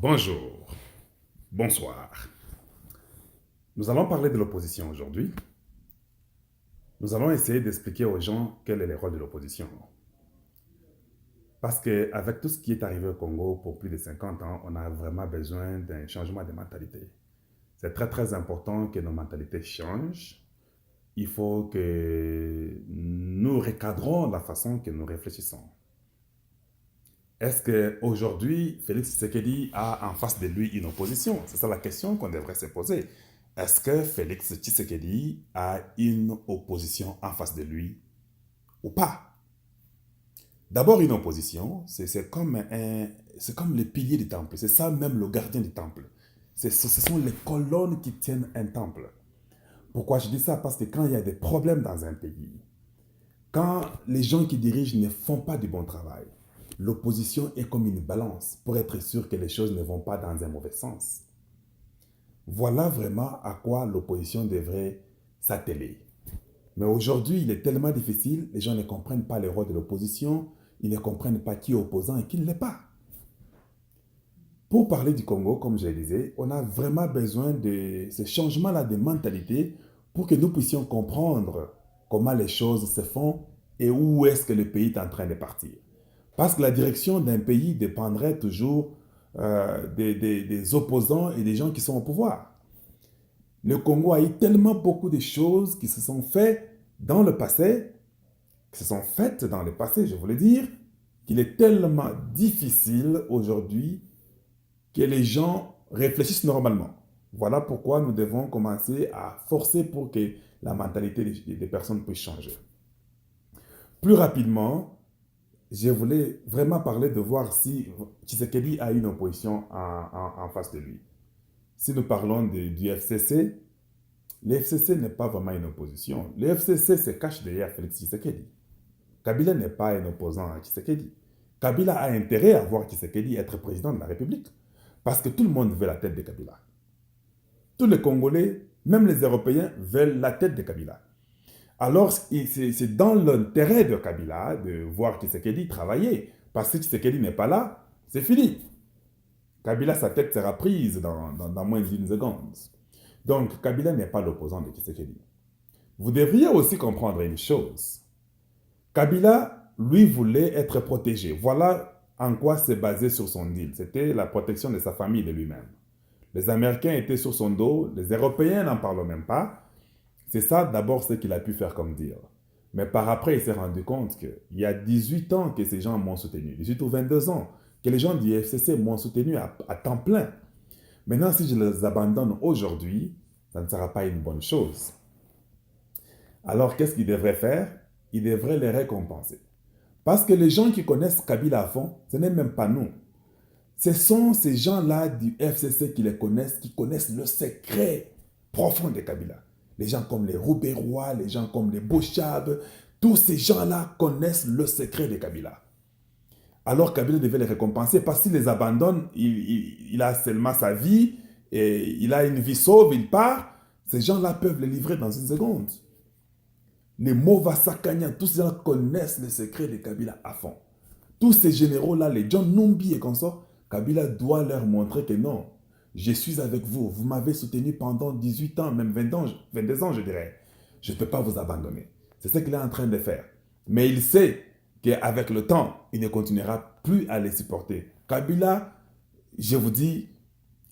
Bonjour, bonsoir. Nous allons parler de l'opposition aujourd'hui. Nous allons essayer d'expliquer aux gens quel est le rôle de l'opposition. Parce qu'avec tout ce qui est arrivé au Congo pour plus de 50 ans, on a vraiment besoin d'un changement de mentalité. C'est très très important que nos mentalités changent. Il faut que nous recadrons la façon que nous réfléchissons. Est-ce qu'aujourd'hui, Félix Tshisekedi a en face de lui une opposition? C'est ça la question qu'on devrait se poser. Est-ce que Félix Tshisekedi a une opposition en face de lui ou pas? D'abord, une opposition, c'est comme les piliers du temple. C'est ça même le gardien du temple. Ce sont les colonnes qui tiennent un temple. Pourquoi je dis ça? Parce que quand il y a des problèmes dans un pays, quand les gens qui dirigent ne font pas du bon travail, l'opposition est comme une balance pour être sûr que les choses ne vont pas dans un mauvais sens. Voilà vraiment à quoi l'opposition devrait s'atteler. Mais aujourd'hui, il est tellement difficile, les gens ne comprennent pas le rôle de l'opposition, ils ne comprennent pas qui est opposant et qui ne l'est pas. Pour parler du Congo, comme je le disais, on a vraiment besoin de ce changement-là de mentalité pour que nous puissions comprendre comment les choses se font et où est-ce que le pays est en train de partir. Parce que la direction d'un pays dépendrait toujours des opposants et des gens qui sont au pouvoir. Le Congo a eu tellement beaucoup de choses qui se sont faites dans le passé, je voulais dire, qu'il est tellement difficile aujourd'hui que les gens réfléchissent normalement. Voilà pourquoi nous devons commencer à forcer pour que la mentalité des personnes puisse changer. Plus rapidement, je voulais vraiment parler de voir si Tshisekedi a une opposition en face de lui. Si nous parlons du FCC, le FCC n'est pas vraiment une opposition. Le FCC se cache derrière Félix Tshisekedi. Kabila n'est pas un opposant à Tshisekedi. Kabila a intérêt à voir Tshisekedi être président de la République. Parce que tout le monde veut la tête de Kabila. Tous les Congolais, même les Européens, veulent la tête de Kabila. Alors, c'est dans l'intérêt de Kabila de voir Tshisekedi travailler. Parce que Tshisekedi n'est pas là, c'est fini. Kabila, sa tête sera prise dans moins d'une seconde. Donc, Kabila n'est pas l'opposant de Tshisekedi. Vous devriez aussi comprendre une chose. Kabila, lui, voulait être protégé. Voilà en quoi s'est basé sur son deal. C'était la protection de sa famille et de lui-même. Les Américains étaient sur son dos, les Européens n'en parlent même pas. C'est ça d'abord ce qu'il a pu faire comme deal. Mais par après, il s'est rendu compte qu'il y a 18 ans que ces gens m'ont soutenu, 18 ou 22 ans, que les gens du FCC m'ont soutenu à temps plein. Maintenant, si je les abandonne aujourd'hui, ça ne sera pas une bonne chose. Alors, qu'est-ce qu'il devrait faire? Il devrait les récompenser. Parce que les gens qui connaissent Kabila à fond, ce n'est même pas nous. Ce sont ces gens-là du FCC qui connaissent le secret profond de Kabila. Les gens comme les Roubérois, les gens comme les Bochab, tous ces gens-là connaissent le secret de Kabila. Alors Kabila devait les récompenser parce qu'il les abandonne, il a seulement sa vie, et il a une vie sauve, il part. Ces gens-là peuvent les livrer dans une seconde. Les Mova Sakanya, tous ces gens connaissent le secret de Kabila à fond. Tous ces généraux-là, les John Numbi et consorts, Kabila doit leur montrer que non, je suis avec vous. Vous m'avez soutenu pendant 18 ans, même 22 ans, je dirais. Je ne peux pas vous abandonner. C'est ce qu'il est en train de faire. Mais il sait qu'avec le temps, il ne continuera plus à les supporter. Kabila, je vous dis,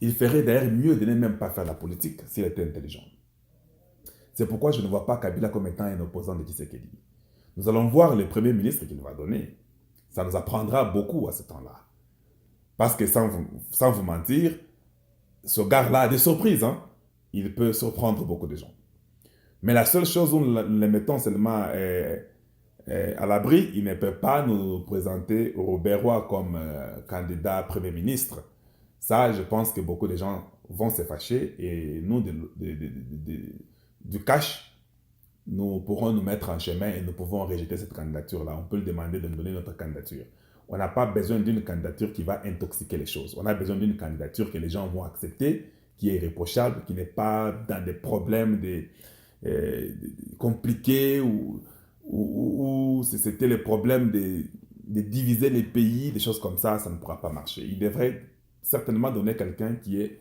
il ferait d'ailleurs mieux de ne même pas faire la politique s'il était intelligent. C'est pourquoi je ne vois pas Kabila comme étant un opposant de Tshisekedi. Nous allons voir le premier ministre qu'il va donner. Ça nous apprendra beaucoup à ce temps-là. Parce que sans vous mentir, ce gars-là a des surprises. Hein? Il peut surprendre beaucoup de gens. Mais la seule chose où nous le mettons seulement à l'abri, il ne peut pas nous présenter Robert Roy comme candidat Premier ministre. Ça, je pense que beaucoup de gens vont se fâcher et nous, du cash, nous pourrons nous mettre en chemin et nous pouvons rejeter cette candidature-là. On peut lui demander de nous donner notre candidature. On n'a pas besoin d'une candidature qui va intoxiquer les choses. On a besoin d'une candidature que les gens vont accepter, qui est irréprochable, qui n'est pas dans des problèmes compliqués ou c'était le problème de diviser les pays, des choses comme ça ne pourra pas marcher. Il devrait certainement donner quelqu'un qui est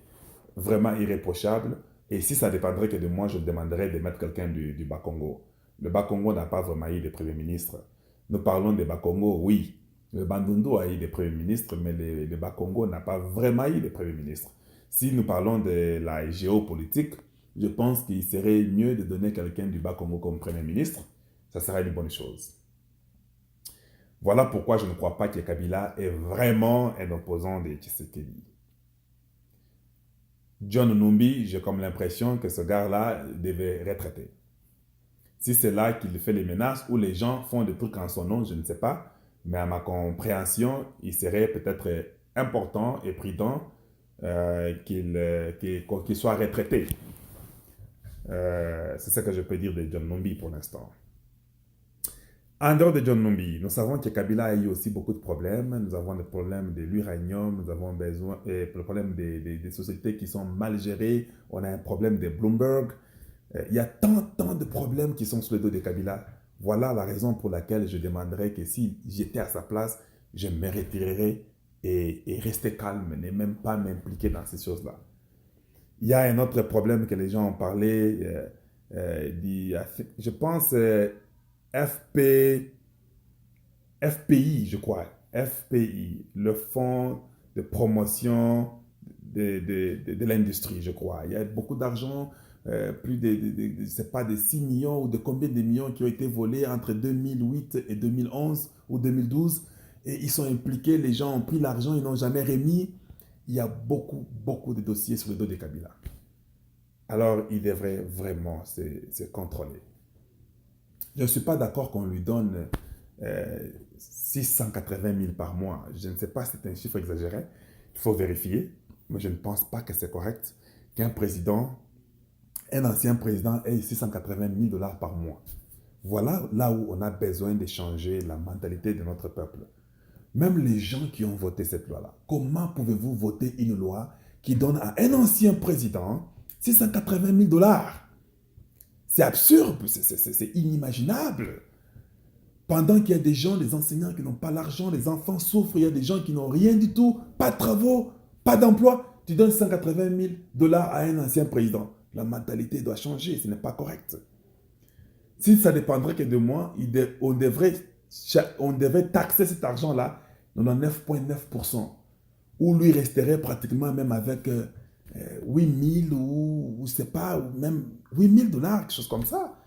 vraiment irréprochable. Et si ça dépendrait que de moi, je demanderais de mettre quelqu'un du Bas-Congo. Le Bas-Congo n'a pas vraiment eu de Premier ministre. Nous parlons des Bas-Congo, oui. Le Bandundu a eu des Premiers ministres, mais le Bas-Congo n'a pas vraiment eu de Premier ministre. Si nous parlons de la géopolitique, je pense qu'il serait mieux de donner quelqu'un du Bas-Congo comme Premier ministre. Ça serait une bonne chose. Voilà pourquoi je ne crois pas que Kabila est vraiment un opposant de Tshisekedi. John Numbi, j'ai comme l'impression que ce gars-là devait retraiter. Si c'est là qu'il fait les menaces ou les gens font des trucs en son nom, je ne sais pas. Mais à ma compréhension, il serait peut-être important et prudent qu'il soit retraité. C'est ce que je peux dire de John Numbi pour l'instant. En dehors de John Numbi, nous savons que Kabila a eu aussi beaucoup de problèmes. Nous avons des problèmes de l'uranium, nous avons le problème des sociétés qui sont mal gérées. On a un problème de Bloomberg. Il y a tant de problèmes qui sont sur le dos de Kabila. Voilà la raison pour laquelle je demanderais que si j'étais à sa place, je me retirerais et rester calme, ne même pas m'impliquer dans ces choses-là. Il y a un autre problème que les gens ont parlé, je pense FPI, je crois, FPI, le fonds de promotion de l'industrie, je crois. Il y a beaucoup d'argent, plus je ne sais pas, de 6 millions ou de combien de millions qui ont été volés entre 2008 et 2011 ou 2012. Et ils sont impliqués, les gens ont pris l'argent, ils n'ont jamais remis. Il y a beaucoup de dossiers sur le dos de Kabila. Alors, il devrait vraiment se contrôler. Je ne suis pas d'accord qu'on lui donne 680 000 par mois. Je ne sais pas si c'est un chiffre exagéré. Il faut vérifier. Mais je ne pense pas que c'est correct qu'un président, un ancien président, ait 680 000 $ par mois. Voilà là où on a besoin de changer la mentalité de notre peuple. Même les gens qui ont voté cette loi-là, comment pouvez-vous voter une loi qui donne à un ancien président 680 000 $? C'est absurde, c'est inimaginable. Pendant qu'il y a des gens, les enseignants qui n'ont pas l'argent, les enfants souffrent, il y a des gens qui n'ont rien du tout, pas de travaux, pas d'emploi. Tu donnes 180 000 $ à un ancien président. La mentalité doit changer, ce n'est pas correct. Si ça dépendrait que de moi, on devrait taxer cet argent-là dans 9,9%. Où lui resterait pratiquement même avec 8 000 ou je ne sais pas, ou même 8 000 $, quelque chose comme ça.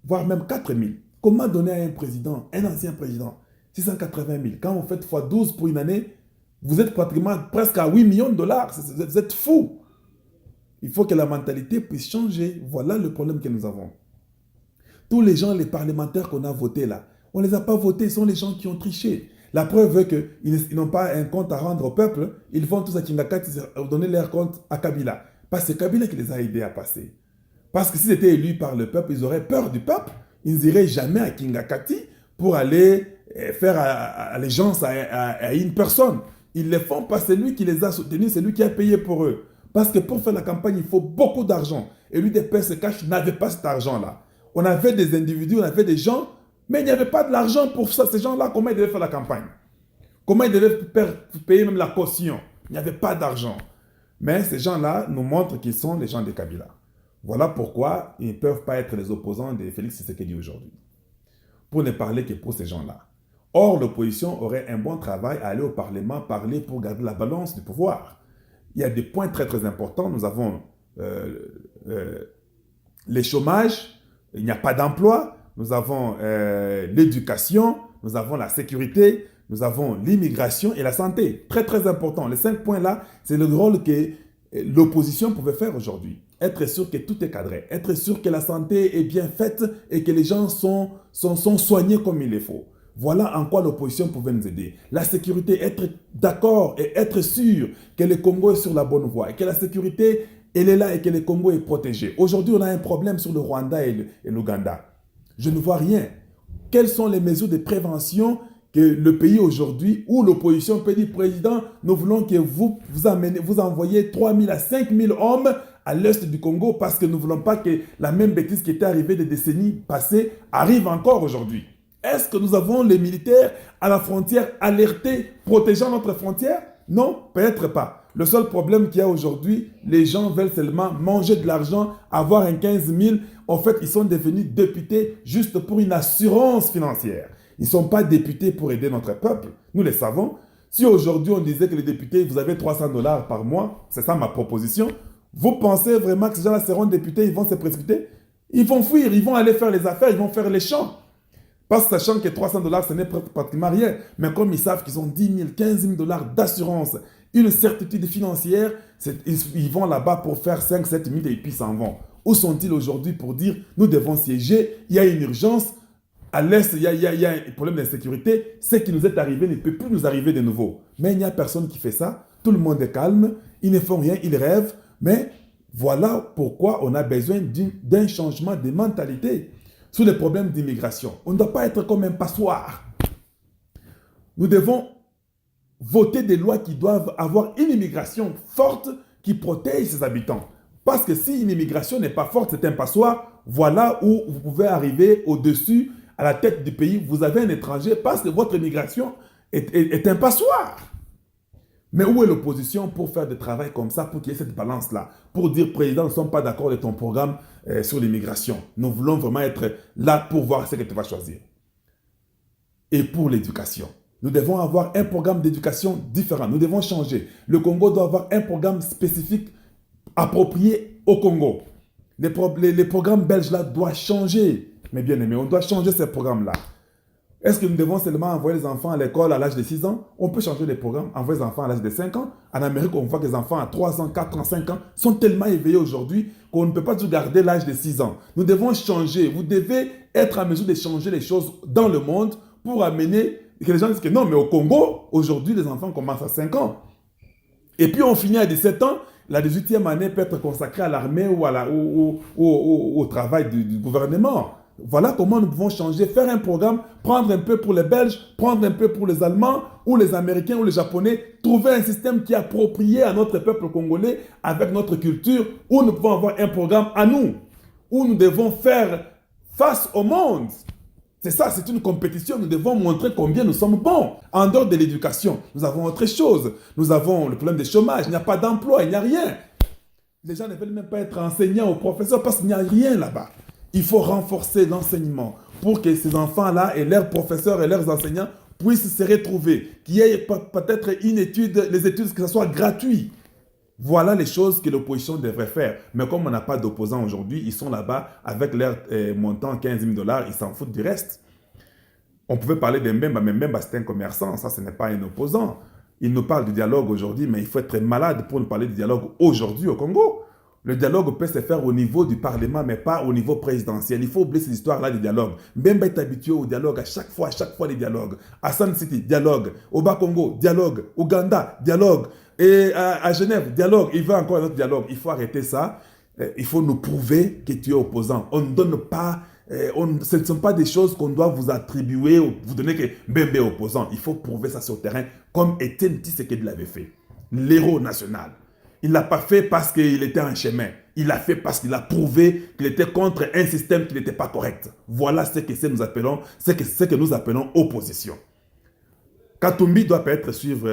Voire même 4 000. Comment donner à un président, un ancien président, 680 000? Quand vous faites x12 pour une année, vous êtes pratiquement presque à 8 millions de $. Vous êtes fou. Il faut que la mentalité puisse changer. Voilà le problème que nous avons. Tous les gens, les parlementaires qu'on a votés là, on ne les a pas votés, ce sont les gens qui ont triché. La preuve est qu'ils n'ont pas un compte à rendre au peuple, ils vont tous à Kingakati donner leur compte à Kabila. Parce que c'est Kabila qui les a aidés à passer. Parce que s'ils étaient élus par le peuple, ils auraient peur du peuple, ils n'iraient jamais à Kingakati pour aller faire allégeance à une personne. Ils le font parce que c'est lui qui les a soutenus, c'est lui qui a payé pour eux. Parce que pour faire la campagne, il faut beaucoup d'argent. Et lui, des PSC Cash n'avait pas cet argent-là. On avait des individus, on avait des gens, mais il n'y avait pas de l'argent pour ça. Ces gens-là, comment ils devaient faire la campagne? Comment ils devaient payer même la caution? Il n'y avait pas d'argent. Mais ces gens-là nous montrent qu'ils sont les gens de Kabila. Voilà pourquoi ils ne peuvent pas être les opposants de Félix Tshisekedi aujourd'hui. Pour ne parler que pour ces gens-là. Or, l'opposition aurait un bon travail à aller au Parlement, parler pour garder la balance du pouvoir. Il y a des points très très importants. Nous avons les chômages, il n'y a pas d'emploi, nous avons l'éducation, nous avons la sécurité, nous avons l'immigration et la santé. Très très important. Les 5 points-là, c'est le rôle que l'opposition pouvait faire aujourd'hui. Être sûr que tout est cadré, être sûr que la santé est bien faite et que les gens sont soignés comme il le faut. Voilà en quoi l'opposition pouvait nous aider. La sécurité, être d'accord et être sûr que le Congo est sur la bonne voie et que la sécurité, elle est là et que le Congo est protégé. Aujourd'hui, on a un problème sur le Rwanda et l'Ouganda. Je ne vois rien. Quelles sont les mesures de prévention que le pays aujourd'hui, où l'opposition peut dire, président, nous voulons que vous envoyez 3 000 à 5 000 hommes à l'est du Congo parce que nous ne voulons pas que la même bêtise qui était arrivée des décennies passées arrive encore aujourd'hui. Est-ce que nous avons les militaires à la frontière alertés, protégeant notre frontière? Non, peut-être pas. Le seul problème qu'il y a aujourd'hui, les gens veulent seulement manger de l'argent, avoir un 15 000. En fait, ils sont devenus députés juste pour une assurance financière. Ils ne sont pas députés pour aider notre peuple. Nous les savons. Si aujourd'hui on disait que les députés, vous avez 300 dollars par mois, c'est ça ma proposition, vous pensez vraiment que ces gens-là seront députés, ils vont se précipiter? Ils vont fuir, ils vont aller faire les affaires, ils vont faire les champs. Parce que sachant que 300 dollars, ce n'est pratiquement rien. Mais comme ils savent qu'ils ont 10 000, 15 000 dollars d'assurance, une certitude financière, ils vont là-bas pour faire 5, 7 000 et puis s'en vont. Où sont-ils aujourd'hui pour dire, nous devons siéger, il y a une urgence, à l'Est, il y a un problème d'insécurité, ce qui nous est arrivé ne peut plus nous arriver de nouveau. Mais il n'y a personne qui fait ça, tout le monde est calme, ils ne font rien, ils rêvent, mais voilà pourquoi on a besoin d'un changement de mentalité sur les problèmes d'immigration. On ne doit pas être comme un passoire. Nous devons voter des lois qui doivent avoir une immigration forte qui protège ses habitants. Parce que si une immigration n'est pas forte, c'est un passoire, voilà où vous pouvez arriver au-dessus, à la tête du pays, vous avez un étranger parce que votre immigration est un passoire. Mais où est l'opposition pour faire des travail comme ça, pour qu'il y ait cette balance-là? Pour dire, président, nous ne sommes pas d'accord avec ton programme sur l'immigration. Nous voulons vraiment être là pour voir ce que tu vas choisir. Et pour l'éducation, nous devons avoir un programme d'éducation différent. Nous devons changer. Le Congo doit avoir un programme spécifique approprié au Congo. Les programmes belges là doivent changer. Mais bien aimé, on doit changer ces programmes-là. Est-ce que nous devons seulement envoyer les enfants à l'école à l'âge de 6 ans? On peut changer les programmes, envoyer les enfants à l'âge de 5 ans. En Amérique, on voit que les enfants à 3 ans, 4 ans, 5 ans sont tellement éveillés aujourd'hui qu'on ne peut pas toujours garder l'âge de 6 ans. Nous devons changer. Vous devez être en mesure de changer les choses dans le monde pour amener que les gens disent que non, mais au Congo, aujourd'hui, les enfants commencent à 5 ans. Et puis on finit à 17 ans. La 18e année peut être consacrée à l'armée ou au travail du gouvernement. Voilà comment nous pouvons changer, faire un programme, prendre un peu pour les Belges, prendre un peu pour les Allemands, ou les Américains, ou les Japonais, trouver un système qui est approprié à notre peuple congolais, avec notre culture, où nous pouvons avoir un programme à nous, où nous devons faire face au monde. C'est ça, c'est une compétition, nous devons montrer combien nous sommes bons. En dehors de l'éducation, nous avons autre chose. Nous avons le problème du chômage, il n'y a pas d'emploi, il n'y a rien. Les gens ne veulent même pas être enseignants ou professeurs parce qu'il n'y a rien là-bas. Il faut renforcer l'enseignement pour que ces enfants-là et leurs professeurs et leurs enseignants puissent se retrouver, qu'il y ait peut-être une étude, les études, que ce soit gratuit. Voilà les choses que l'opposition devrait faire. Mais comme on n'a pas d'opposants aujourd'hui, ils sont là-bas avec leur montant 15 000 dollars, ils s'en foutent du reste. On pouvait parler de Mbemba, mais Mbemba c'est un commerçant, ça ce n'est pas un opposant. Il nous parle du dialogue aujourd'hui, mais il faut être malade pour nous parler du dialogue aujourd'hui au Congo. Le dialogue peut se faire au niveau du Parlement, mais pas au niveau présidentiel. Il faut oublier cette histoire-là du dialogue. Mbemba est habitué au dialogue à chaque fois les dialogues. À San City, dialogue. Au Bas-Congo, dialogue. Ouganda, dialogue. Et à Genève, dialogue. Il veut encore un autre dialogue. Il faut arrêter ça. Il faut nous prouver que tu es opposant. On ne donne pas... ce ne sont pas des choses qu'on doit vous attribuer, vous donner que Mbemba est opposant. Il faut prouver ça sur le terrain, comme Étienne Tshisekedi l'avait fait. L'héros national. Il ne l'a pas fait parce qu'il était en chemin. Il l'a fait parce qu'il a prouvé qu'il était contre un système qui n'était pas correct. Voilà ce que nous appelons opposition. Katumbi doit peut-être suivre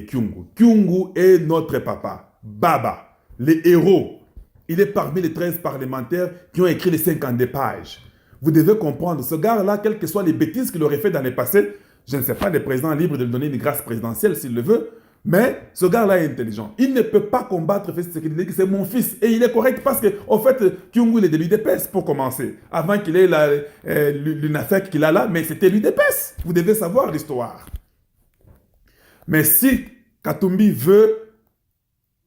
Kyungu. Kyungu est notre papa, Baba, les héros. Il est parmi les 13 parlementaires qui ont écrit les 50 pages. Vous devez comprendre, ce gars-là, quelles que soient les bêtises qu'il aurait fait dans le passé, je ne sais pas, le président est libre de lui donner une grâce présidentielle s'il le veut, mais ce gars-là est intelligent. Il ne peut pas combattre Félix Tshisekedi, c'est mon fils. Et il est correct parce que, en fait, Kyungu, il est de l'UDPS pour commencer. Avant qu'il ait l'UNAFEC qu'il a là, mais c'était l'UDPS. Vous devez savoir l'histoire. Mais si Katumbi veut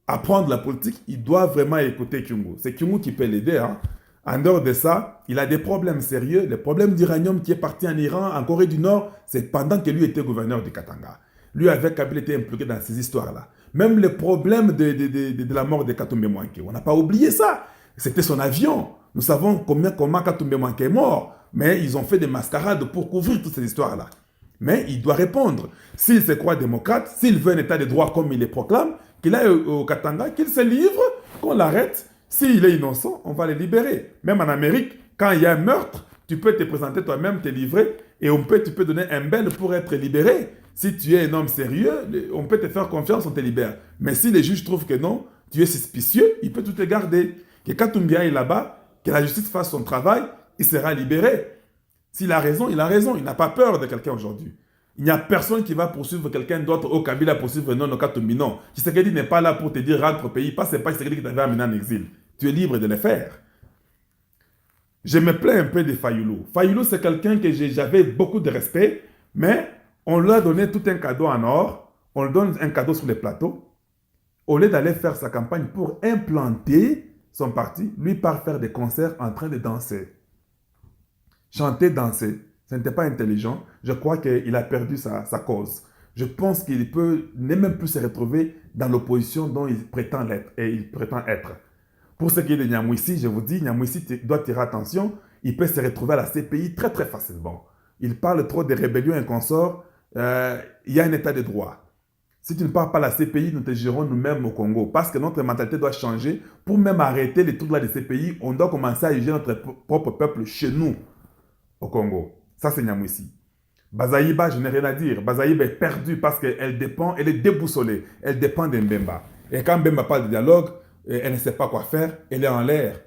apprendre la politique, il doit vraiment écouter Kyungu. C'est Kyungu qui peut l'aider. Hein. En dehors de ça, il a des problèmes sérieux. Le problème d'uranium qui est parti en Iran, en Corée du Nord, c'est pendant que lui était gouverneur du Katanga. Lui, avec Kabila, était impliqué dans ces histoires-là. Même le problème de la mort de Katumbi Mwanke, on n'a pas oublié ça. C'était son avion. Nous savons comment Katumbi Mwanke est mort. Mais ils ont fait des mascarades pour couvrir toutes ces histoires-là. Mais il doit répondre. S'il se croit démocrate, s'il veut un état de droit comme il le proclame, qu'il aille au Katanga, qu'il se livre, qu'on l'arrête. S'il est innocent, on va le libérer. Même en Amérique, quand il y a un meurtre, tu peux te présenter toi-même, te livrer, et tu peux donner un bail pour être libéré. Si tu es un homme sérieux, on peut te faire confiance, on te libère. Mais si les juges trouvent que non, tu es suspicieux, il peut tout te garder. Que Katumbi est là-bas, que la justice fasse son travail, il sera libéré. S'il a raison, il a raison. Il n'a pas peur de quelqu'un aujourd'hui. Il n'y a personne qui va poursuivre quelqu'un d'autre au Kabila poursuivre non au Katumbi. Non. Tshisekedi n'est pas là pour te dire rentre au pays. Pas, c'est pas Tshisekedi qui t'avait amené en exil. Tu es libre de le faire. Je me plains un peu de Fayoulou. Fayoulou, c'est quelqu'un que j'avais beaucoup de respect, mais on lui a donné tout un cadeau en or. On lui donne un cadeau sur les plateaux. Au lieu d'aller faire sa campagne pour implanter son parti, lui part faire des concerts en train de danser. Chanter, danser, ce n'était pas intelligent. Je crois qu'il a perdu sa cause. Je pense qu'il peut ne même plus se retrouver dans l'opposition dont il prétend être. Pour ce qui est de Nyamwisi, je vous dis, Nyamwisi doit tirer attention. Il peut se retrouver à la CPI très très facilement. Il parle trop de rébellions et consorts. Il y a un état de droit. Si tu ne pars pas à la CPI, nous te gérons nous-mêmes au Congo. Parce que notre mentalité doit changer. Pour même arrêter les trucs là de CPI, on doit commencer à gérer notre propre peuple chez nous, au Congo. Ça, c'est Nyamwisi. Bazaïba, je n'ai rien à dire. Bazaïba est perdue parce qu'elle dépend, elle est déboussolée. Elle dépend d'Mbemba. Et quand Mbemba parle de dialogue, elle ne sait pas quoi faire, elle est en l'air.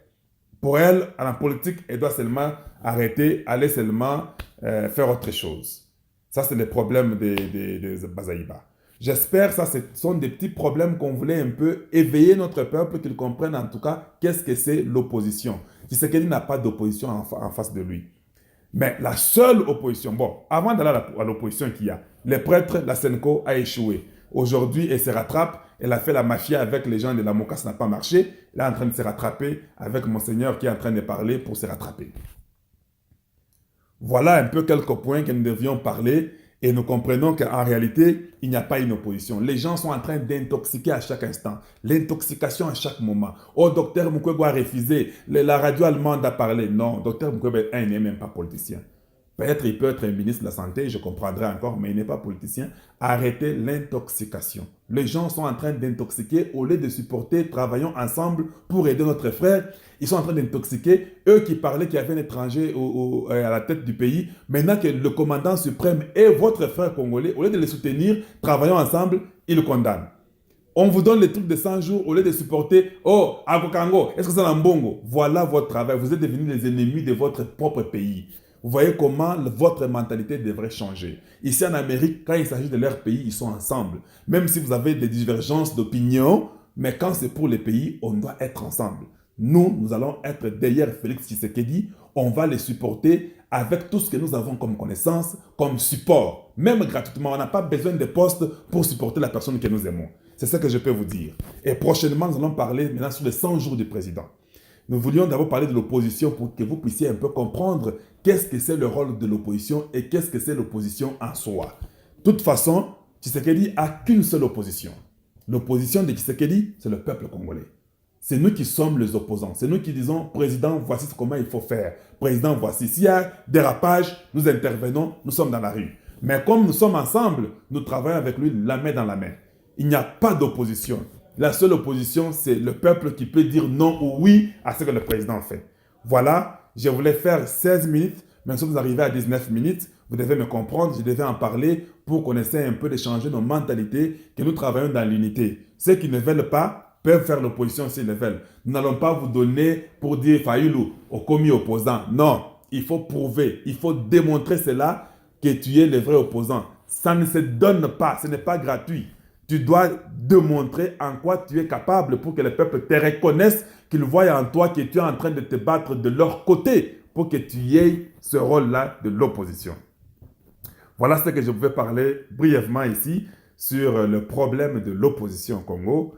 Pour elle, en politique, elle doit seulement arrêter, aller seulement faire autre chose. Ça, c'est le problème de Bazaïba. J'espère que ce sont des petits problèmes qu'on voulait un peu éveiller notre peuple, qu'ils comprennent en tout cas qu'est-ce que c'est l'opposition. Tshisekedi n'a pas d'opposition en face de lui. Mais la seule opposition, bon, avant d'aller à l'opposition qu'il y a, les prêtres, la Senko a échoué. Aujourd'hui, elle se rattrape. Elle a fait la mafia avec les gens de la Moka, ça n'a pas marché. Elle est en train de se rattraper avec Monseigneur qui est en train de parler pour se rattraper. Voilà un peu quelques points que nous devions parler et nous comprenons qu'en réalité, il n'y a pas une opposition. Les gens sont en train d'intoxiquer à chaque instant. L'intoxication à chaque moment. Oh, docteur Mukwege a refusé. La radio allemande a parlé. Non, docteur Mukwege n'est même pas politicien. Peut-être il peut être un ministre de la Santé, je comprendrai encore, mais il n'est pas politicien. Arrêtez l'intoxication. Les gens sont en train d'intoxiquer au lieu de supporter, travaillons ensemble pour aider notre frère. Ils sont en train d'intoxiquer. Eux qui parlaient qu'il y avait un étranger à la tête du pays, maintenant que le commandant suprême est votre frère congolais, au lieu de les soutenir, travaillons ensemble, ils le condamnent. On vous donne les trucs de 100 jours au lieu de supporter. Oh, Agokango, est-ce que c'est un bongo? Voilà votre travail. Vous êtes devenus les ennemis de votre propre pays. Vous voyez comment votre mentalité devrait changer. Ici en Amérique, quand il s'agit de leur pays, ils sont ensemble. Même si vous avez des divergences d'opinion, mais quand c'est pour les pays, on doit être ensemble. Nous allons être derrière Félix Tshisekedi. On va les supporter avec tout ce que nous avons comme connaissance, comme support. Même gratuitement, on n'a pas besoin de postes pour supporter la personne que nous aimons. C'est ce que je peux vous dire. Et prochainement, nous allons parler maintenant sur les 100 jours du président. Nous voulions d'abord parler de l'opposition pour que vous puissiez un peu comprendre qu'est-ce que c'est le rôle de l'opposition et qu'est-ce que c'est l'opposition en soi. De toute façon, Tshisekedi n'a qu'une seule opposition. L'opposition de Tshisekedi, c'est le peuple congolais. C'est nous qui sommes les opposants. C'est nous qui disons, président, voici comment il faut faire. Président, voici. S'il y a dérapage, nous intervenons, nous sommes dans la rue. Mais comme nous sommes ensemble, nous travaillons avec lui la main dans la main. Il n'y a pas d'opposition. La seule opposition, c'est le peuple qui peut dire non ou oui à ce que le président fait. Voilà, je voulais faire 16 minutes, mais nous sommes arrivés à 19 minutes. Vous devez me comprendre, je devais en parler pour qu'on essaie un peu de changer nos mentalités, que nous travaillons dans l'unité. Ceux qui ne veulent pas peuvent faire l'opposition s'ils le veulent. Nous n'allons pas vous donner pour dire Fayoulou, au commis opposant. Non, il faut prouver, il faut démontrer cela que tu es le vrai opposant. Ça ne se donne pas, ce n'est pas gratuit. Tu dois démontrer en quoi tu es capable pour que le peuple te reconnaisse, qu'ils voient en toi que tu es en train de te battre de leur côté pour que tu aies ce rôle-là de l'opposition. Voilà ce que je pouvais parler brièvement ici sur le problème de l'opposition au Congo.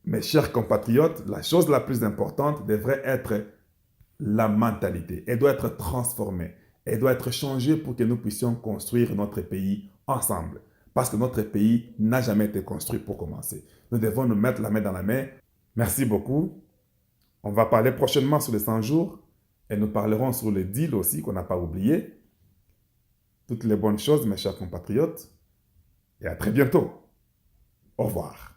Mes chers compatriotes, la chose la plus importante devrait être la mentalité. Elle doit être transformée. Elle doit être changée pour que nous puissions construire notre pays ensemble. Parce que notre pays n'a jamais été construit pour commencer. Nous devons nous mettre la main dans la main. Merci beaucoup. On va parler prochainement sur les 100 jours et nous parlerons sur le deal aussi qu'on n'a pas oublié. Toutes les bonnes choses, mes chers compatriotes. Et à très bientôt. Au revoir.